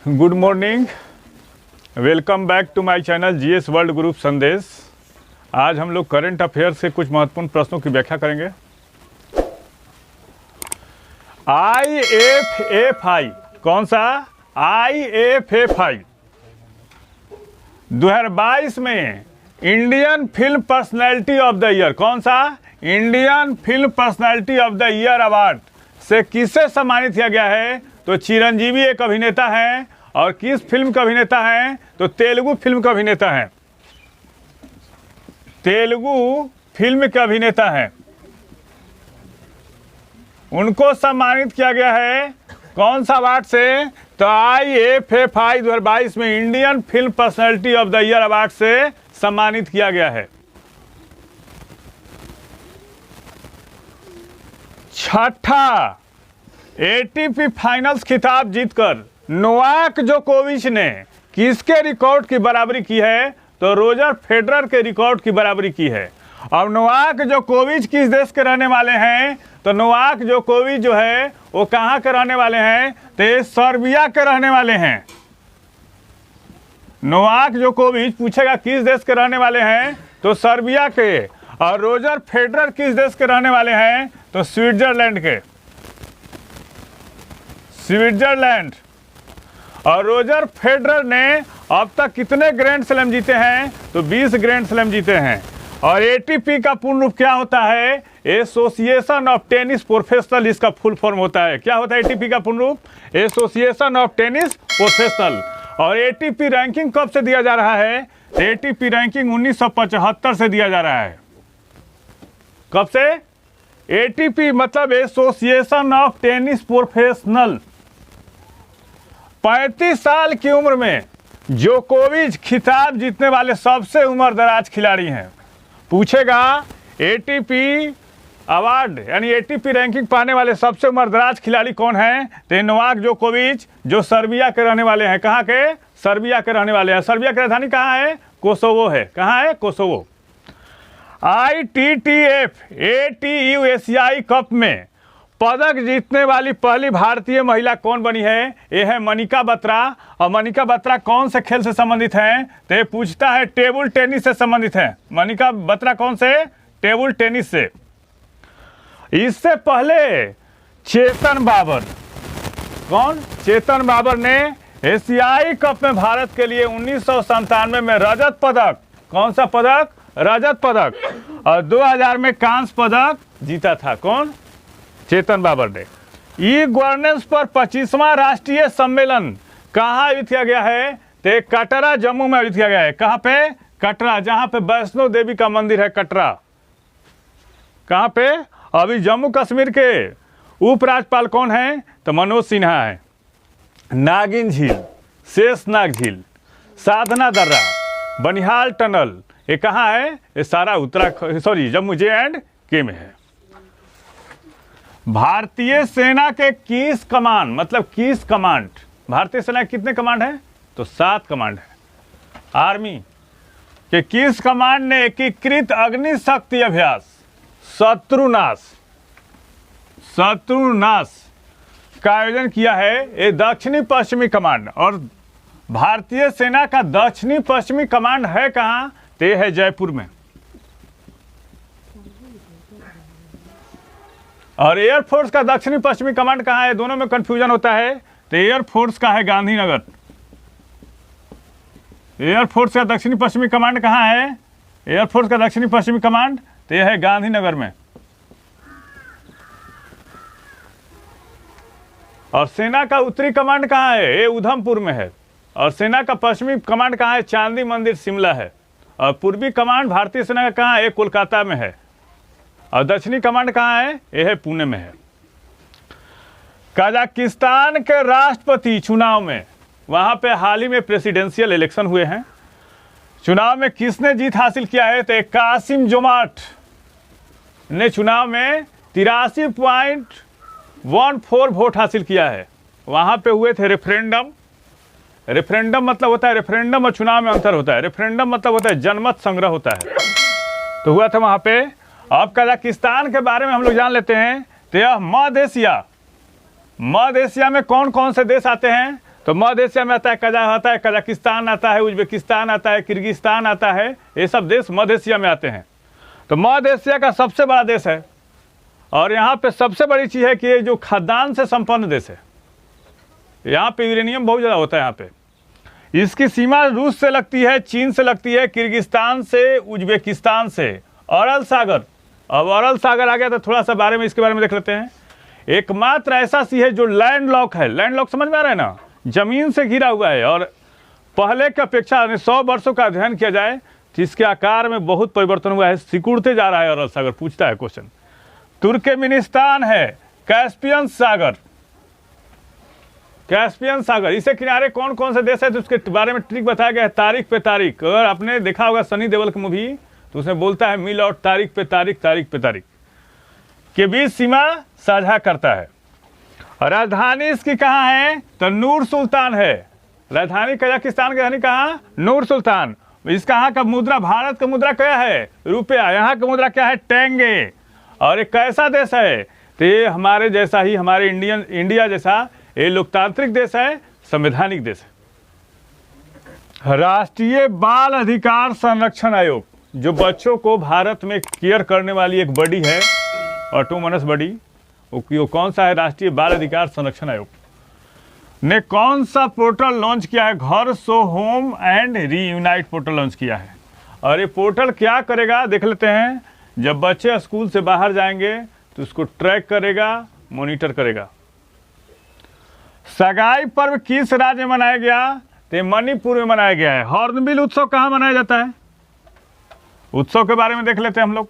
Good morning, welcome back to my channel GS world group Sandesh. आज हम लोग current affair से कुछ महत्वपूर्ण प्रश्नों की व्याख्या करेंगे। IFFI कौन सा? IFFI 2022 में Indian film personality of the year, कौन सा? Indian film personality of the year award से किसे सम्मानित किया गया है? तो चिरंजीवी एक अभिनेता हैं। और किस फिल्म का अभिनेता हैं? तो तेलुगु फिल्म का अभिनेता हैं। तेलुगु फिल्म के अभिनेता हैं, उनको सम्मानित किया गया है कौन सा अवार्ड से? तो IFFI 2022 में Indian film personality of the year award से सम्मानित किया गया है। छठा ATP फाइनल्स खिताब जीतकर नोवाक जोकोविच ने किसके रिकॉर्ड की बराबरी की है? तो रोजर फेडरर के रिकॉर्ड की बराबरी की है। अब नोवाक जोकोविच किस देश के रहने वाले हैं? तो नोवाक जोकोविच जो है वो कहाँ के रहने वाले हैं? तो ये सर्बिया के रहने वाले हैं। नोवाक जोकोविच पूछेगा किस देश के रहने वाले हैं? तो सर्बिया के। और रोजर फेडरर किस देश के रहने वाले हैं? तो स्विट्जरलैंड के, स्विट्जरलैंड। और रोजर फेडरर ने अब तक कितने ग्रैंड स्लैम जीते हैं? तो 20 ग्रैंड स्लैम जीते हैं। और ATP का पूर्ण रूप क्या होता है? एसोसिएशन ऑफ टेनिस प्रोफेशनल, इसका फुल फॉर्म होता है। क्या होता है ATP का पूर्ण रूप? Association of tennis professional. और ATP रैंकिंग कब से दिया जा रहा है? ATP रैंकिंग 1975 से दिया जा रहा है। कब से? ATP मतलब एसोसिएशन ऑफ टेनिस प्रोफेशनल। 35 साल की उम्र में जोकोविच खिताब जीतने वाले सबसे उम्रदराज खिलाड़ी हैं। पूछेगा ATP अवार्ड यानी ATP रैंकिंग पाने वाले सबसे उम्रदराज खिलाड़ी कौन हैं? तो नोवाक जोकोविच, जो सर्बिया के रहने वाले हैं। कहाँ के? सर्बिया के रहने वाले हैं। सर्बिया की राजधानी कहाँ है? कोसोवो है। कहाँ है? कोसोवो। ITTF ATU एशियाई कप में पदक जीतने वाली पहली भारतीय महिला कौन बनी है? ये है मनिका बत्रा। और मनिका बत्रा कौन से खेल से संबंधित हैं? तो ये पूछता है टेबल टेनिस से संबंधित है। मनिका बत्रा कौन से? टेबल टेनिस से। इससे पहले चेतन बाबर, कौन? चेतन बाबर ने एशियाई कप में भारत के लिए 1997 में रजत पदक, कौन सा पदक? रजत पदक। और 2000 में कांस्य पदक जीता था। कौन? चेतन बाबर ने। ई गवर्नेंस पर 25वां राष्ट्रीय सम्मेलन कहाँ आयोजित किया गया है? तो कटरा जम्मू में आयोजित किया गया है। कहाँ पे? कटरा, जहाँ पे वैष्णो देवी का मंदिर है। कटरा कहाँ पे? अभी जम्मू कश्मीर के उपराज्यपाल कौन है? तो मनोज सिन्हा है। नागिन झील, शेषनाग झील, साधना दर्रा, बनिहाल टनल, ये कहाँ है? ये सारा जम्मू J&K में है। भारतीय सेना के किस कमांड, मतलब किस कमांड, भारतीय सेना के कितने कमांड है? तो 7 कमांड है। आर्मी के किस कमांड ने एकीकृत अग्नि शक्ति अभ्यास शत्रुनाश का आयोजन किया है? ये दक्षिणी पश्चिमी कमांड। और भारतीय सेना का दक्षिणी पश्चिमी कमांड है कहाँ? तो ये है जयपुर में। और एयरफोर्स का दक्षिणी पश्चिमी कमांड कहाँ है? दोनों में कंफ्यूजन होता है। तो एयरफोर्स का है गांधीनगर। एयरफोर्स का दक्षिणी पश्चिमी कमांड कहाँ है? एयरफोर्स का दक्षिणी पश्चिमी कमांड तो यह है गांधीनगर में। और सेना का उत्तरी कमांड कहाँ है? ये उधमपुर में है। और सेना का पश्चिमी कमांड कहाँ है? चांदी मंदिर शिमला है। और पूर्वी कमांड भारतीय सेना का कहाँ है? कोलकाता में है। और दक्षिणी कमांड कहाँ है? यह है पुणे में है। कजाकिस्तान के राष्ट्रपति चुनाव में, वहाँ पे हाल ही में प्रेसिडेंशियल इलेक्शन हुए हैं, चुनाव में किसने जीत हासिल किया है? तो कासिम जोमार्ट ने चुनाव में 83.14 वोट हासिल किया है। वहाँ पे हुए थे रेफरेंडम। रेफरेंडम मतलब होता है, रेफरेंडम और चुनाव में अंतर होता है। रेफरेंडम मतलब होता है जनमत संग्रह होता है। तो हुआ था वहाँ पे। अब कजाकिस्तान के बारे में हम लोग जान लेते हैं। तो यह मध्य एशिया में कौन कौन से देश आते हैं? तो मध्य एशिया में आता है कजाकिस्तान आता है, उज्बेकिस्तान आता है, किर्गिस्तान आता है, ये सब देश मध्य एशिया में आते हैं। तो मध्य एशिया का सबसे बड़ा देश है और यहाँ पे सबसे बड़ी चीज़ है कि ये जो खाद्यान्न से संपन्न देश है, यहाँ पे यूरेनियम बहुत ज़्यादा होता है। यहाँ पे इसकी सीमा रूस से लगती है, चीन से लगती है, किर्गिस्तान से, उज्बेकिस्तान से, अरल सागर। अब अरल सागर आ गया तो थोड़ा सा इसके बारे में देख लेते हैं। एकमात्र ऐसा सी है जो लैंड लॉक है। लैंड लॉक समझ में आ रहा है ना, जमीन से घिरा हुआ है और पहले की अपेक्षा 100 वर्षों का अध्ययन किया जाए तो इसके आकार में बहुत परिवर्तन हुआ है, सिकुड़ते जा रहा है। अरल सागर पूछता है क्वेश्चन। तुर्कमेनिस्तान है, कैस्पियन सागर, कैस्पियन सागर, इसे किनारे कौन कौन से देश है तो उसके बारे में ट्रिक बताया गया है तारीख पे तारीख। अगर आपने देखा होगा सनी देओल की मूवी तो उसमें बोलता है मिल आउट तारीख पे तारीख, तारीख पे तारीख के बीच सीमा साझा करता है। और राजधानी इसकी कहाँ है तो नूर सुल्तान है। राजधानी कजाकिस्तान की राजधानी कहाँ, नूर सुल्तान। इस कहाँ का मुद्रा, भारत का मुद्रा क्या है, रुपया। यहाँ का मुद्रा क्या है, टेंगे। और एक कैसा देश है तो ये हमारे जैसा ही, हमारे इंडिया जैसा ये लोकतांत्रिक देश है, संवैधानिक देश है। राष्ट्रीय बाल अधिकार संरक्षण आयोग जो बच्चों को भारत में केयर करने वाली एक बॉडी है, ऑटोनोमस बॉडी, वो कौन सा है, राष्ट्रीय बाल अधिकार संरक्षण आयोग ने कौन सा पोर्टल लॉन्च किया है, घर so home and reunite portal launch किया है। और ये पोर्टल क्या करेगा देख लेते हैं। जब बच्चे स्कूल से बाहर जाएंगे तो उसको ट्रैक करेगा, मॉनिटर करेगा। सगाई पर्व किस राज्य में मनाया गया तो मणिपुर में मनाया गया है। हॉर्नबिल उत्सव कहाँ मनाया जाता है, उत्सव के बारे में देख लेते हैं हम लोग,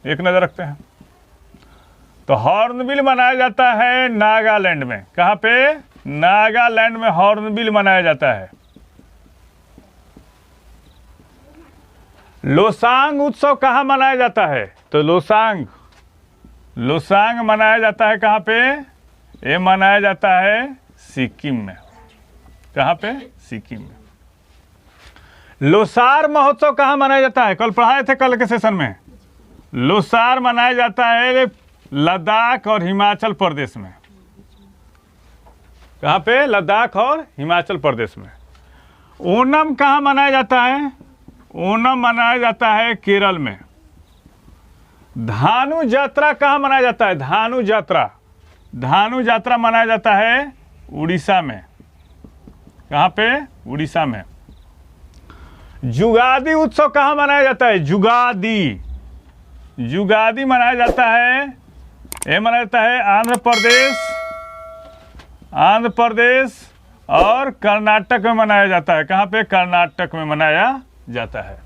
एक नज़र रखते हैं। तो हॉर्नबिल मनाया जाता है नागालैंड में। कहाँ पे, नागालैंड में हॉर्नबिल मनाया जाता है। लोसांग उत्सव कहाँ मनाया जाता है तो लोसांग मनाया जाता है कहाँ पे, ये मनाया जाता है सिक्किम में। कहाँ पे, सिक्किम में। लोसार महोत्सव कहाँ मनाया जाता है, कल पढ़ाए थे कल के सेशन में। लोसार मनाया जाता है लद्दाख और हिमाचल प्रदेश में। कहाँ पे, लद्दाख और हिमाचल प्रदेश में। ओणम कहाँ मनाया जाता है, ओणम मनाया जाता है केरल में। धानु यात्रा कहाँ मनाया जाता है, धानु यात्रा मनाया जाता है उड़ीसा में। कहाँ पे, उड़ीसा में। जुगादी उत्सव कहाँ मनाया जाता है, जुगादी मनाया जाता है, ये मनाया जाता है आंध्र प्रदेश और कर्नाटक में मनाया जाता है। कहाँ पे, कर्नाटक में मनाया जाता है।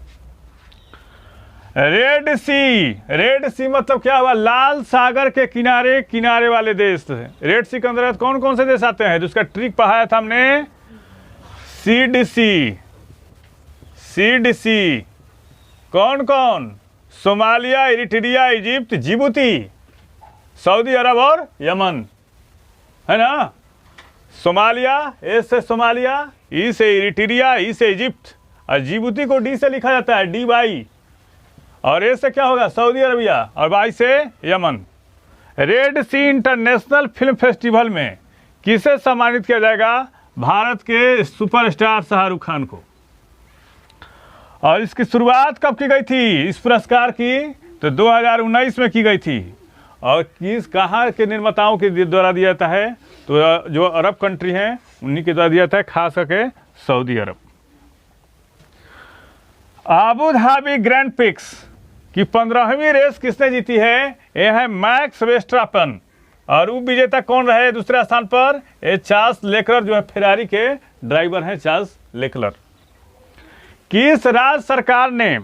रेड सी मतलब क्या हुआ, लाल सागर के किनारे वाले देश। रेड सी के अंतर्गत कौन कौन से देश आते हैं, जिसका ट्रिक पढ़ाया था हमने, सीड कौन कौन, Somalia, Eritrea, Egypt, Djibouti, Saudi Arabia और यमन, है ना। सोमालिया, ए से सोमालिया, ई से इरिट्रिया, ई से इजिप्ट, और जिबूती को डी से लिखा जाता है, डी वाई। और ए से क्या होगा, सऊदी अरबिया, और वाई से यमन। रेड सी इंटरनेशनल फिल्म फेस्टिवल में किसे सम्मानित किया जाएगा, भारत के सुपरस्टार शाहरुख खान को। और इसकी शुरुआत कब की गई थी इस पुरस्कार की, तो 2019 में की गई थी। और कहाँ के निर्माताओं के द्वारा दिया जाता है, तो जो अरब कंट्री हैं उन्हीं के द्वारा दिया जाता है, खास करके सऊदी अरब। आबू धाबी ग्रैंड प्रिक्स की 15वीं रेस किसने जीती है, यह है मैक्स वेस्टरपेन। और उप विजेता कौन रहे दूसरे स्थान पर, ये चार्ल्स लेक्लर जो है फेरारी के ड्राइवर हैं, चार्ल्स लेक्लर। किस राज्य सरकार ने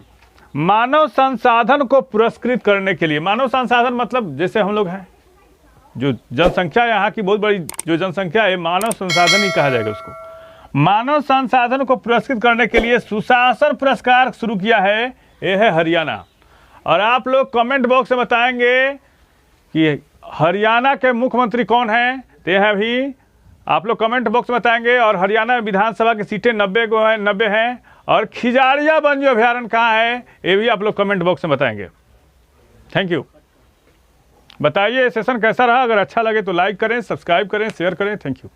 मानव संसाधन को पुरस्कृत करने के लिए, मानव संसाधन मतलब जैसे हम लोग हैं, जो जनसंख्या यहाँ की बहुत बड़ी जो जनसंख्या है, मानव संसाधन ही कहा जाएगा उसको, मानव संसाधन को पुरस्कृत करने के लिए सुशासन पुरस्कार शुरू किया है, ये है हरियाणा। और आप लोग कमेंट बॉक्स में बताएंगे कि हरियाणा के मुख्यमंत्री कौन हैं, तो यह भी आप लोग कमेंट बॉक्स में बताएंगे। और हरियाणा विधानसभा की सीटें 90 हैं। और खिजारिया वन्य अभ्यारण्य कहाँ है, ये भी आप लोग कमेंट बॉक्स में बताएंगे। Thank you. बताइए सेशन कैसा रहा, अगर अच्छा लगे तो लाइक करें, सब्सक्राइब करें, शेयर करें। Thank you.